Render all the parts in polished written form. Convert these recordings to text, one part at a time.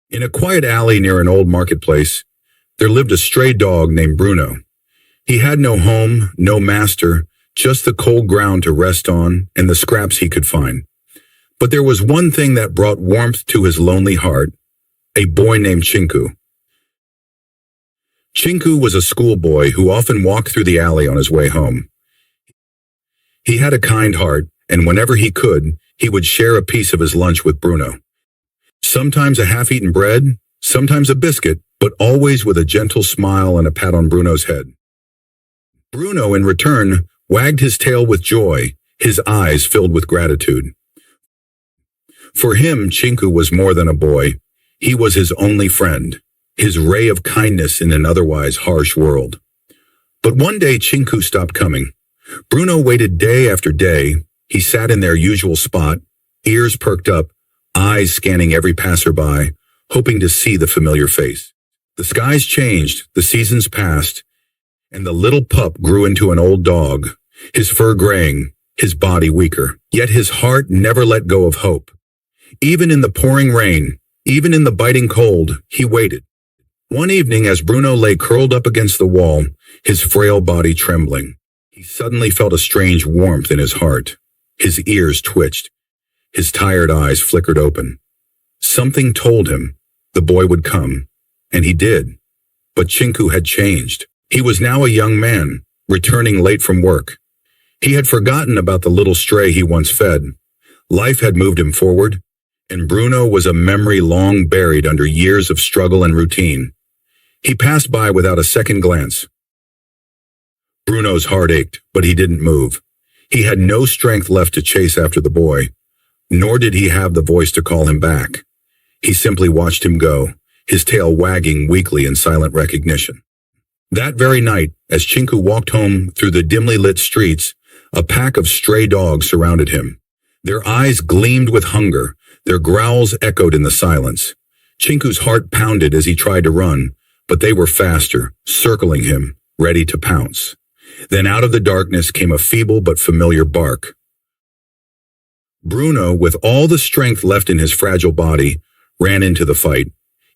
In a quiet alley near an old marketplace, there lived a stray dog named Bruno. He had no home, no master, just the cold ground to rest on and the scraps he could find. But there was one thing that brought warmth to his lonely heart, a boy named Chinku. Chinku was a schoolboy who often walked through the alley on his way home. He had a kind heart, and whenever he could, he would share a piece of his lunch with Bruno. Sometimes a half-eaten bread, sometimes a biscuit, but always with a gentle smile and a pat on Bruno's head. Bruno, in return, wagged his tail with joy, his eyes filled with gratitude. For him, Chinku was more than a boy. He was his only friend, his ray of kindness in an otherwise harsh world. But one day Chinku stopped coming. Bruno waited day after day. He sat in their usual spot, ears perked up, eyes scanning every passerby, hoping to see the familiar face. The skies changed, the seasons passed, and the little pup grew into an old dog, his fur graying, his body weaker. Yet his heart never let go of hope. Even in the pouring rain, even in the biting cold, he waited. One evening, as Bruno lay curled up against the wall, his frail body trembling, he suddenly felt a strange warmth in his heart. His ears twitched. His tired eyes flickered open. Something told him the boy would come, and he did. But Chinku had changed. He was now a young man, returning late from work. He had forgotten about the little stray he once fed. Life had moved him forward, and Bruno was a memory long buried under years of struggle and routine. He passed by without a second glance. Bruno's heart ached, but he didn't move. He had no strength left to chase after the boy, nor did he have the voice to call him back. He simply watched him go, his tail wagging weakly in silent recognition. That very night, as Chinku walked home through the dimly lit streets, a pack of stray dogs surrounded him. Their eyes gleamed with hunger, their growls echoed in the silence. Chinku's heart pounded as he tried to run, but they were faster, circling him, ready to pounce. Then out of the darkness came a feeble but familiar bark. Bruno, with all the strength left in his fragile body, ran into the fight.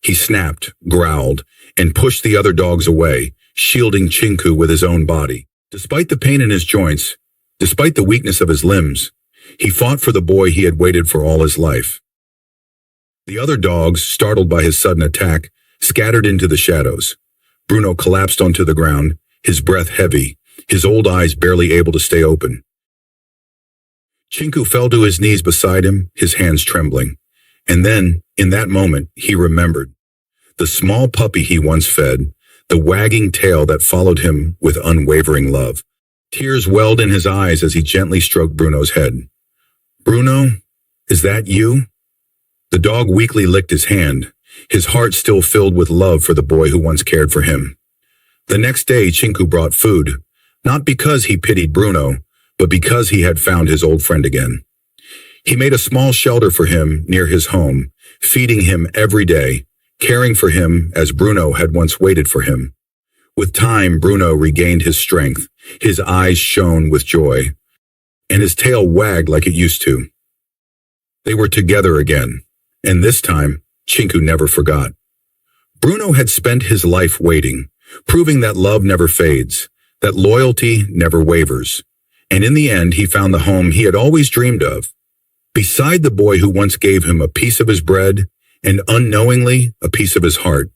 He snapped, growled, and pushed the other dogs away, shielding Chinku with his own body. Despite the pain in his joints, despite the weakness of his limbs, he fought for the boy he had waited for all his life. The other dogs, startled by his sudden attack, scattered into the shadows. Bruno collapsed onto the ground, his breath heavy, his old eyes barely able to stay open. Chinku fell to his knees beside him, his hands trembling. And then, in that moment, he remembered. The small puppy he once fed, the wagging tail that followed him with unwavering love. Tears welled in his eyes as he gently stroked Bruno's head. "Bruno, is that you?" The dog weakly licked his hand, his heart still filled with love for the boy who once cared for him. The next day, Chinku brought food, not because he pitied Bruno, but because he had found his old friend again. He made a small shelter for him near his home, feeding him every day, caring for him as Bruno had once waited for him. With time, Bruno regained his strength, his eyes shone with joy, and his tail wagged like it used to. They were together again, and this time, Chinku never forgot. Bruno had spent his life waiting, proving that love never fades, that loyalty never wavers. And in the end, he found the home he had always dreamed of, beside the boy who once gave him a piece of his bread and unknowingly a piece of his heart.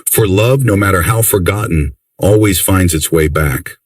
For love, no matter how forgotten, always finds its way back.